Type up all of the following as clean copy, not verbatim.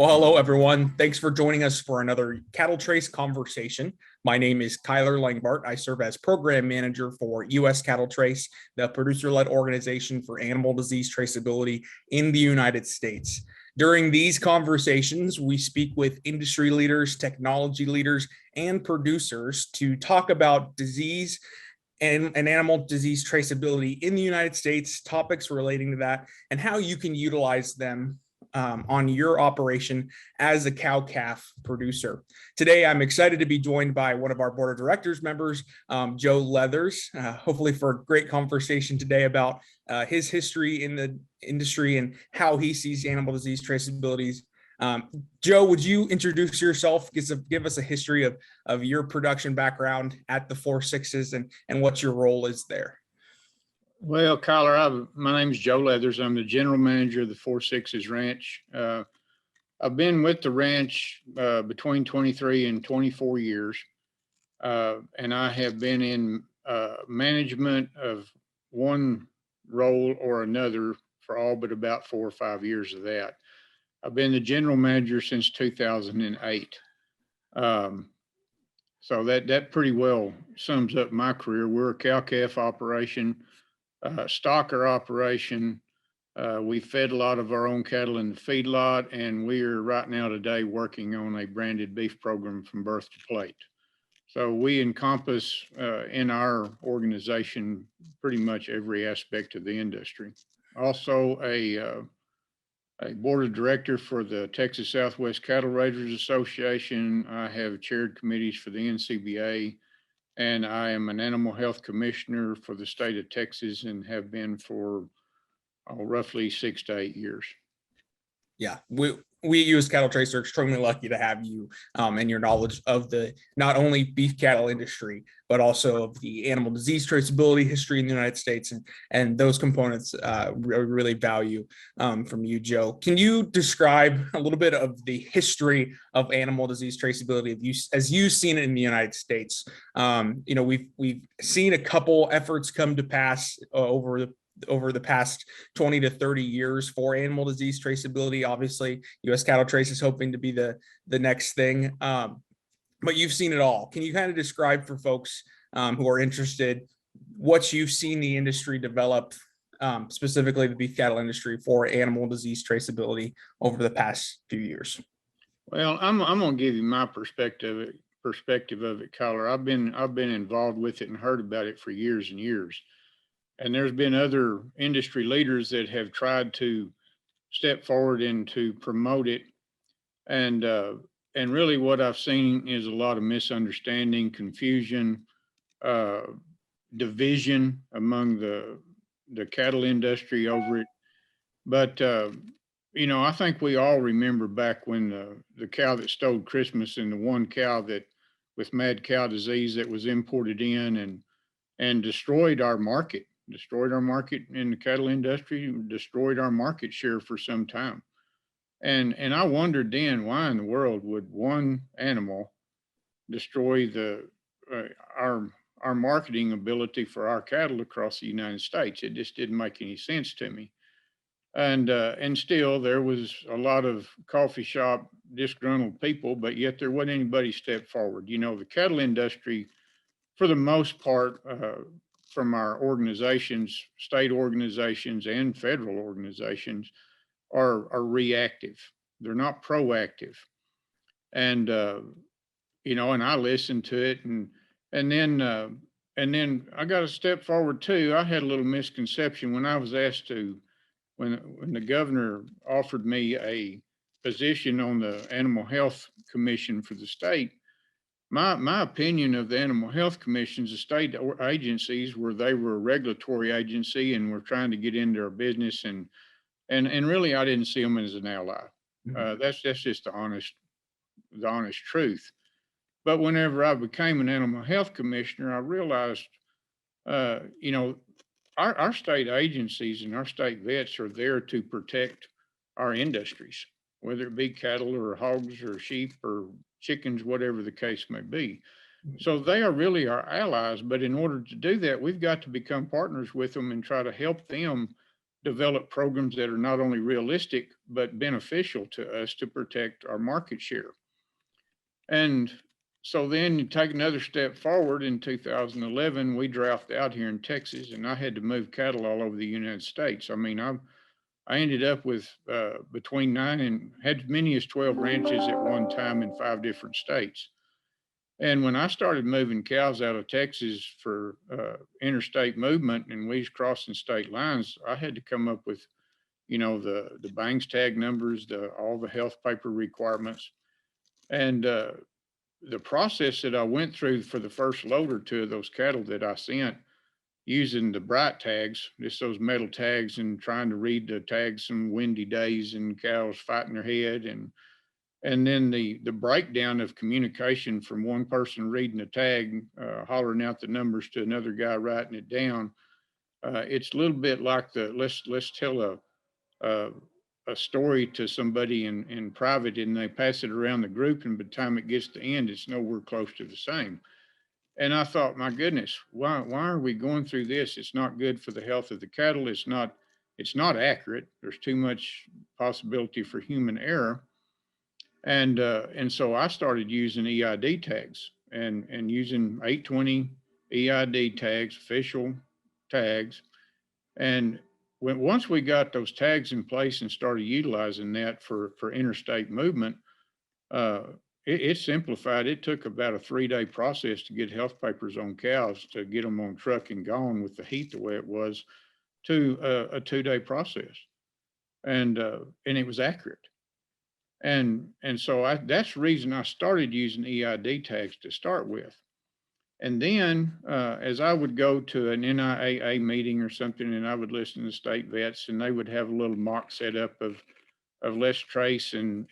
Well, hello, everyone. Thanks for joining us for another CattleTrace Conversation. My name is Kyler Langbart. I serve as Program Manager for U.S. CattleTrace, the producer-led organization for animal disease traceability in the United States. During these conversations, we speak with industry leaders, technology leaders, and producers to talk about disease and animal disease traceability in the United States, topics relating to that, and how you can utilize them on your operation as a cow-calf producer. Today, I'm excited to be joined by one of our board of directors members, Joe Leathers, hopefully for a great conversation today about his history in the industry and how he sees animal disease traceabilities. Joe, would you introduce yourself, give us a history of your production background at the 4.6s and what your role is there? Well, Kyler, my name is Joe Leathers. I'm the general manager of the 4.6s Ranch. I've been with the ranch between 23 and 24 years, and I have been in management of one role or another for all but about 4 or 5 years of that. I've been the general manager since 2008. So that pretty well sums up my career. We're a cow-calf operation. Stocker operation. We fed a lot of our own cattle in the feedlot, and we are right now today working on a branded beef program from birth to plate. So we encompass in our organization pretty much every aspect of the industry. Also a board of director for the Texas Southwest Cattle Raisers Association. I have chaired committees for the NCBA. And I am an animal health commissioner for the state of Texas and have been for roughly 6 to 8 years. Yeah, we as CattleTrace are extremely lucky to have you and your knowledge of the not only beef cattle industry, but also of the animal disease traceability history in the United States, and those components really value from you, Joe. Can you describe a little bit of the history of animal disease traceability as you've seen it in the United States? We've seen a couple efforts come to pass over the past 20 to 30 years for animal disease traceability. Obviously, U.S. CattleTrace is hoping to be the next thing, but you've seen it all. Can you kind of describe for folks who are interested what you've seen the industry develop, specifically the beef cattle industry, for animal disease traceability over the past few years? Well, I'm going to give you my perspective of it, Kyler. I've been involved with it and heard about it for years and years. And there's been other industry leaders that have tried to step forward and to promote it. And really what I've seen is a lot of misunderstanding, confusion, division among the cattle industry over it. But, I think we all remember back when the cow that stole Christmas and the one cow that with mad cow disease that was imported in and destroyed our market in the cattle industry, destroyed our market share for some time. And I wondered then, why in the world would one animal destroy our marketing ability for our cattle across the United States? It just didn't make any sense to me. And still there was a lot of coffee shop disgruntled people, but yet there wasn't anybody step forward. The cattle industry, for the most part, from our organizations, state organizations and federal organizations, are reactive. They're not proactive. And and I listened to it, and then I got a step forward too. I had a little misconception when I was asked to, when the governor offered me a position on the Animal Health Commission for the state. My opinion of the Animal Health Commissions, the state agencies, where they were a regulatory agency and were trying to get into our business, and really I didn't see them as an ally. That's just the honest truth. But whenever I became an Animal Health Commissioner, I realized, our state agencies and our state vets are there to protect our industries, whether it be cattle or hogs or sheep or chickens, whatever the case may be. So they are really our allies. But in order to do that, we've got to become partners with them and try to help them develop programs that are not only realistic, but beneficial to us to protect our market share. And so then you take another step forward. In 2011, we droughted out here in Texas, and I had to move cattle all over the United States. I mean, I ended up with between 9 and had as many as 12 ranches at one time in 5 different states. And when I started moving cows out of Texas for interstate movement, and we was crossing state lines, I had to come up with, the Bangs tag numbers, all the health paper requirements. And the process that I went through for the first load or two of those cattle that I sent, using the bright tags, just those metal tags, and trying to read the tags some windy days and cows fighting their head, and then the breakdown of communication from one person reading the tag, hollering out the numbers to another guy writing it down. It's a little bit like let's tell a story to somebody in private, and they pass it around the group, and by the time it gets to the end, it's nowhere close to the same. And I thought, my goodness, why are we going through this? It's not good for the health of the cattle. It's not accurate. There's too much possibility for human error. And so I started using EID tags and using 820 EID tags, official tags. And once we got those tags in place and started utilizing that for interstate movement, it simplified. It took about a 3-day process to get health papers on cows, to get them on truck and gone with the heat the way it was, to a 2-day process. And it was accurate. And so that's the reason I started using EID tags to start with. And then as I would go to an NIAA meeting or something, and I would listen to state vets, and they would have a little mock setup of Let's Trace, and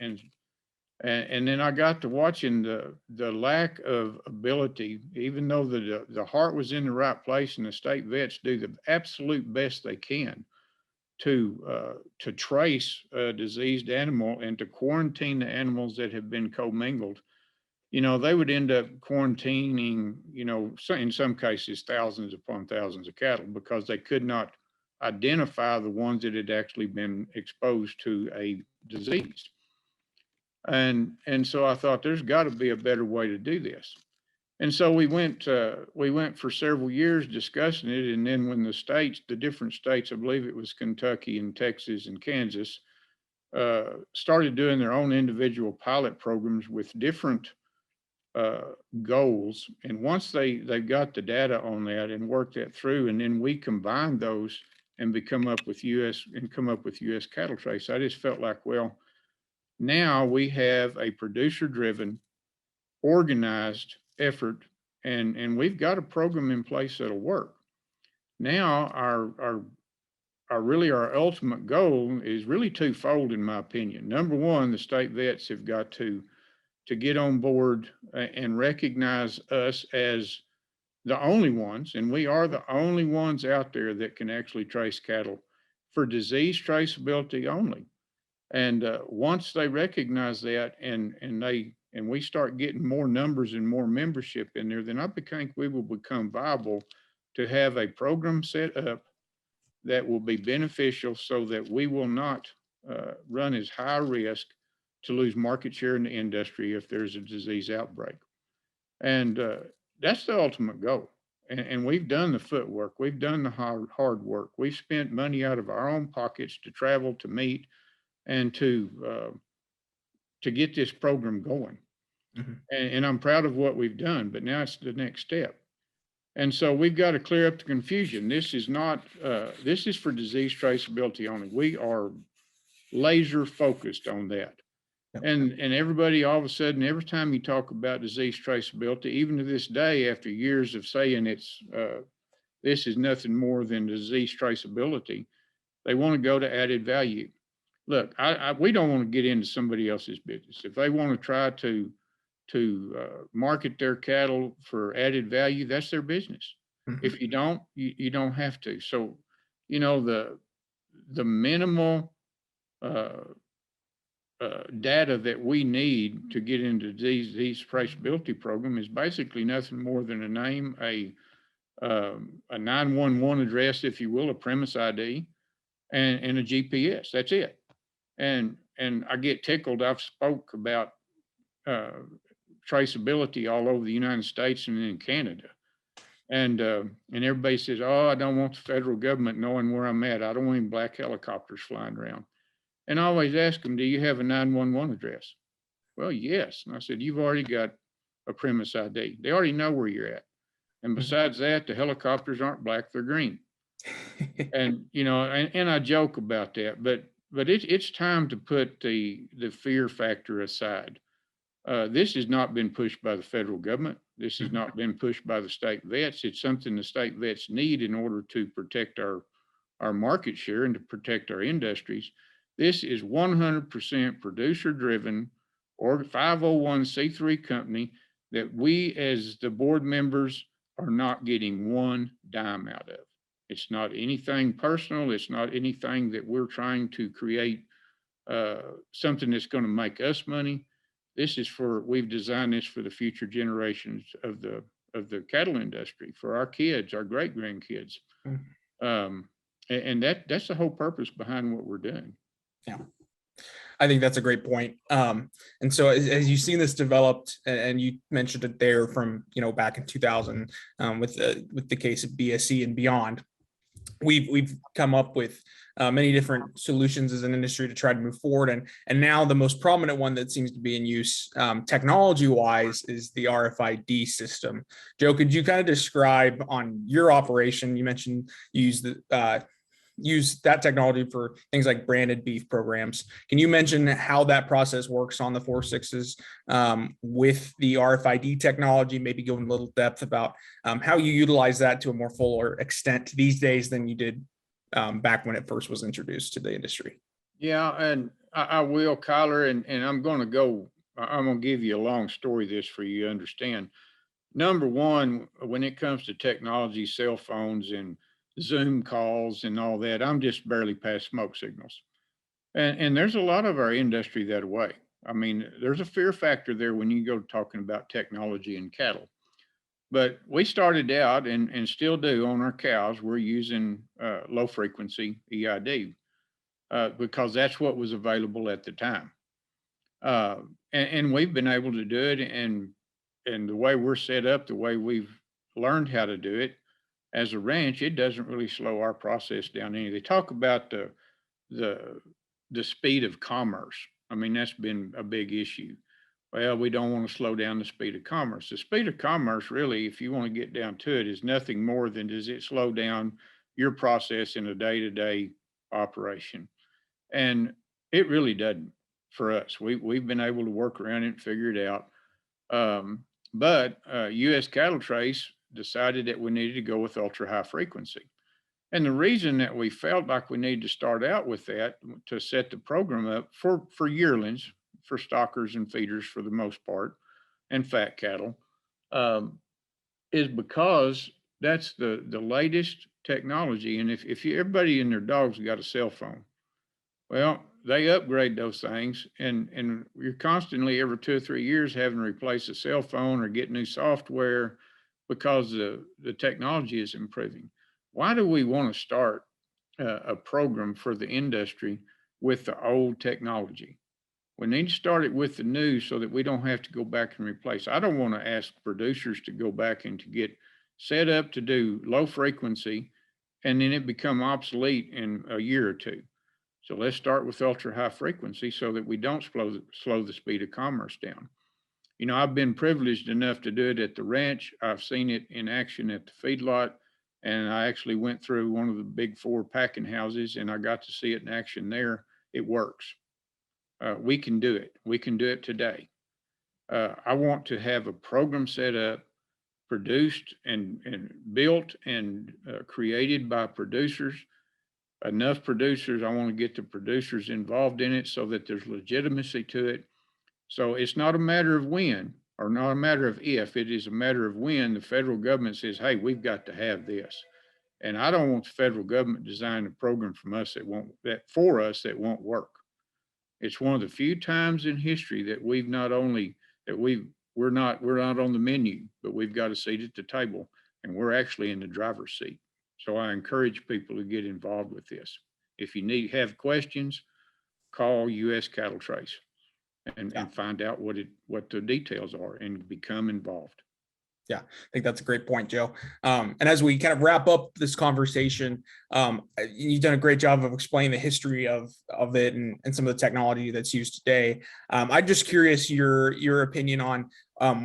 then I got to watching the lack of ability, even though the heart was in the right place, and the state vets do the absolute best they can to trace a diseased animal and to quarantine the animals that have been commingled. They would end up quarantining, in some cases, thousands upon thousands of cattle, because they could not identify the ones that had actually been exposed to a disease. And so I thought, there's got to be a better way to do this. And so we went for several years discussing it. And then when the different states, I believe it was Kentucky and Texas and Kansas, started doing their own individual pilot programs with different goals. And once they got the data on that and worked that through, and then we combined those and come up with US CattleTrace, I just felt like, well, now we have a producer-driven, organized effort, and we've got a program in place that'll work. Now our ultimate goal is really twofold, in my opinion. Number one, the state vets have got to get on board and recognize us as the only ones, and we are the only ones out there that can actually trace cattle for disease traceability only. And once they recognize that, and we start getting more numbers and more membership in there, then I think we will become viable to have a program set up that will be beneficial, so that we will not run as high risk to lose market share in the industry if there's a disease outbreak. And that's the ultimate goal. And we've done the footwork. We've done the hard work. We've spent money out of our own pockets to travel, to meet, and to get this program going. Mm-hmm. And I'm proud of what we've done, but now it's the next step. And so we've got to clear up the confusion. This is not, this is for disease traceability only. We are laser focused on that. Yep. And everybody, all of a sudden, every time you talk about disease traceability, even to this day, after years of saying this is nothing more than disease traceability, they want to go to added value. Look, we don't want to get into somebody else's business. If they want to try to market their cattle for added value, that's their business. Mm-hmm. If you don't, you don't have to. So, the minimal data that we need to get into these traceability program is basically nothing more than a name, a 911 address, if you will, a premise ID, and a GPS. That's it. And I get tickled. I've spoke about uh, traceability all over the United States and in Canada. And everybody says, "Oh, I don't want the federal government knowing where I'm at. I don't want any black helicopters flying around." And I always ask them, "Do you have a 911 address?" "Well, yes." And I said, "You've already got a premise ID. They already know where you're at. And besides that, the helicopters aren't black; they're green." And and I joke about that, but it's time to put the fear factor aside. This has not been pushed by the federal government. This has not been pushed by the state vets. It's something the state vets need in order to protect our market share and to protect our industries. This is 100% producer driven or 501c3 company that we as the board members are not getting one dime out of. It's not anything personal. It's not anything that we're trying to create something that's going to make us money. We've designed this for the future generations of the cattle industry, for our kids, our great grandkids. Um, and that's the whole purpose behind what we're doing. Yeah, I think that's a great point. And so as you've seen this developed, and you mentioned it there from back in 2000 with the case of BSE and beyond, we've come up with many different solutions as an industry to try to move forward, and now the most prominent one that seems to be in use technology wise is the RFID system. Joe, could you kind of describe on your operation? You mentioned you use that technology for things like branded beef programs. Can you mention how that process works on the 4.6s with the RFID technology? Maybe go in a little depth about how you utilize that to a more fuller extent these days than you did back when it first was introduced to the industry. Yeah, and I will, Kyler, and I'm going to give you a long story this for you to understand. Number one, when it comes to technology, cell phones and Zoom calls and all that, I'm just barely past smoke signals. And there's a lot of our industry that way. I mean, there's a fear factor there when you go talking about technology and cattle. But we started out and still do on our cows, we're using low frequency EID because that's what was available at the time. And we've been able to do it. And the way we're set up, the way we've learned how to do it, as a ranch, it doesn't really slow our process down any. They talk about the speed of commerce. I mean, that's been a big issue. Well, we don't want to slow down the speed of commerce. The speed of commerce, really, if you want to get down to it, is nothing more than does it slow down your process in a day-to-day operation? And it really doesn't for us. We've been able to work around it and figure it out. But U.S. Cattle Trace decided that we needed to go with ultra high frequency. And the reason that we felt like we needed to start out with that to set the program up for yearlings, for stockers and feeders for the most part, and fat cattle, is because that's the latest technology. And if everybody and their dogs got a cell phone, well, they upgrade those things, and you're constantly every 2 or 3 years having to replace a cell phone or get new software because the technology is improving. Why do we want to start a program for the industry with the old technology? We need to start it with the new so that we don't have to go back and replace. I don't want to ask producers to go back and to get set up to do low frequency and then it become obsolete in a year or two. So let's start with ultra high frequency so that we don't slow the speed of commerce down. I've been privileged enough to do it at the ranch. I've seen it in action at the feedlot, and I actually went through one of the big 4 packing houses and I got to see it in action there. It works. We can do it. We can do it today. I want to have a program set up, produced and built and created by producers. Enough producers. I want to get the producers involved in it so that there's legitimacy to it. So it's not a matter of when or not a matter of if, it is a matter of when the federal government says, hey, we've got to have this. And I don't want the federal government to design a program from us that won't work. It's one of the few times in history that we're not on the menu, but we've got a seat at the table and we're actually in the driver's seat. So I encourage people to get involved with this. If you have questions, call U.S. CattleTrace and find out what the details are and become involved. Yeah, I think that's a great point, Joe. And as we kind of wrap up this conversation, you've done a great job of explaining the history of it and some of the technology that's used today. I'm just curious your opinion on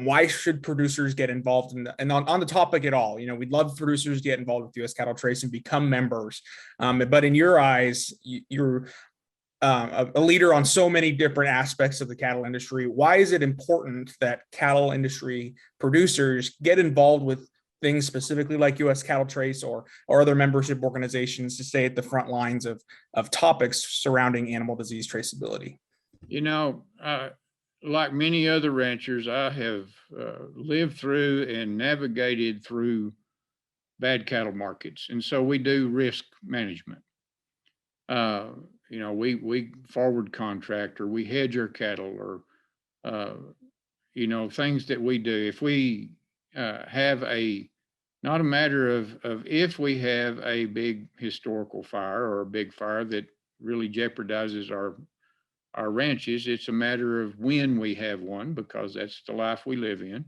why should producers get involved and on the topic at all. We'd love producers to get involved with U.S. CattleTrace and become members. But in your eyes, you're a leader on so many different aspects of the cattle industry. Why is it important that cattle industry producers get involved with things specifically like U.S. CattleTrace or other membership organizations to stay at the front lines of topics surrounding animal disease traceability? Like many other ranchers, I have lived through and navigated through bad cattle markets. And so we do risk management. We forward contract, or we hedge our cattle, or, things that we do. If we have not a matter of if we have a big historical fire or a big fire that really jeopardizes our ranches, it's a matter of when we have one, because that's the life we live in.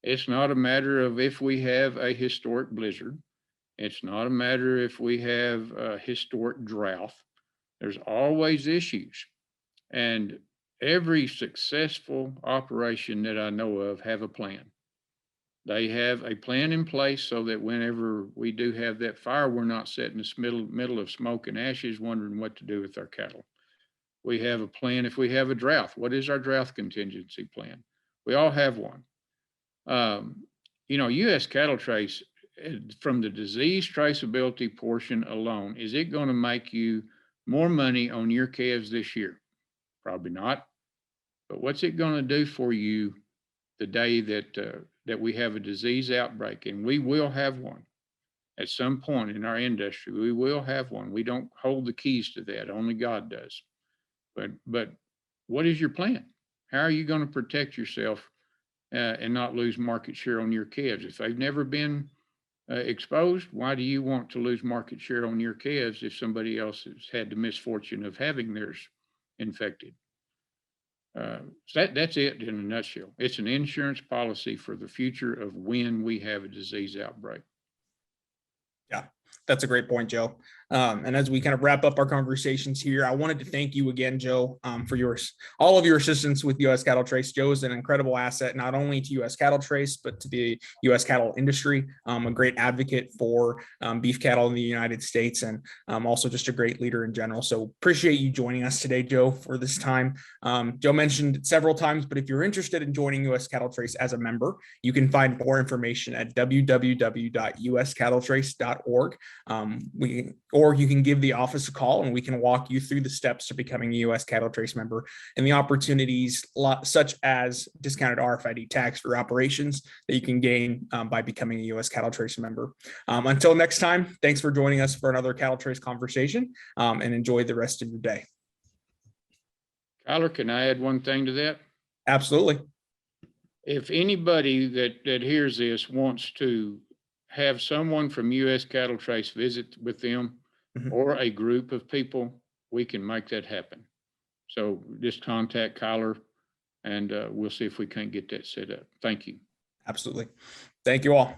It's not a matter of if we have a historic blizzard. It's not a matter if we have a historic drought. There's always issues. And every successful operation that I know of have a plan. They have a plan in place so that whenever we do have that fire, we're not sitting in the middle of smoke and ashes wondering what to do with our cattle. We have a plan if we have a drought. What is our drought contingency plan? We all have one. U.S. CattleTrace, from the disease traceability portion alone, is it going to make you more money on your calves this year? Probably not. But what's it going to do for you the day that we have a disease outbreak? And we will have one at some point in our industry. We will have one. We don't hold the keys to that. Only God does. But what is your plan? How are you going to protect yourself and not lose market share on your calves? If they've never been exposed, why do you want to lose market share on your calves if somebody else has had the misfortune of having theirs infected? So that's it in a nutshell. It's an insurance policy for the future of when we have a disease outbreak. Yeah, that's a great point, Joe. And as we kind of wrap up our conversations here, I wanted to thank you again, Joe, for all of your assistance with U.S. CattleTrace. Joe is an incredible asset, not only to U.S. CattleTrace, but to the U.S. cattle industry, a great advocate for beef cattle in the United States, and also just a great leader in general. So appreciate you joining us today, Joe, for this time. Joe mentioned it several times, but if you're interested in joining U.S. CattleTrace as a member, you can find more information at www.uscattletrace.org. Or you can give the office a call and we can walk you through the steps to becoming a U.S. CattleTrace member and the opportunities such as discounted RFID tags for operations that you can gain by becoming a U.S. CattleTrace member. Until next time, thanks for joining us for another CattleTrace conversation, and enjoy the rest of your day. Kyler, can I add one thing to that? Absolutely. If anybody that hears this wants to have someone from U.S. CattleTrace visit with them, or a group of people, we can make that happen. So just contact Kyler and we'll see if we can't get that set up. Thank you. Absolutely. Thank you all.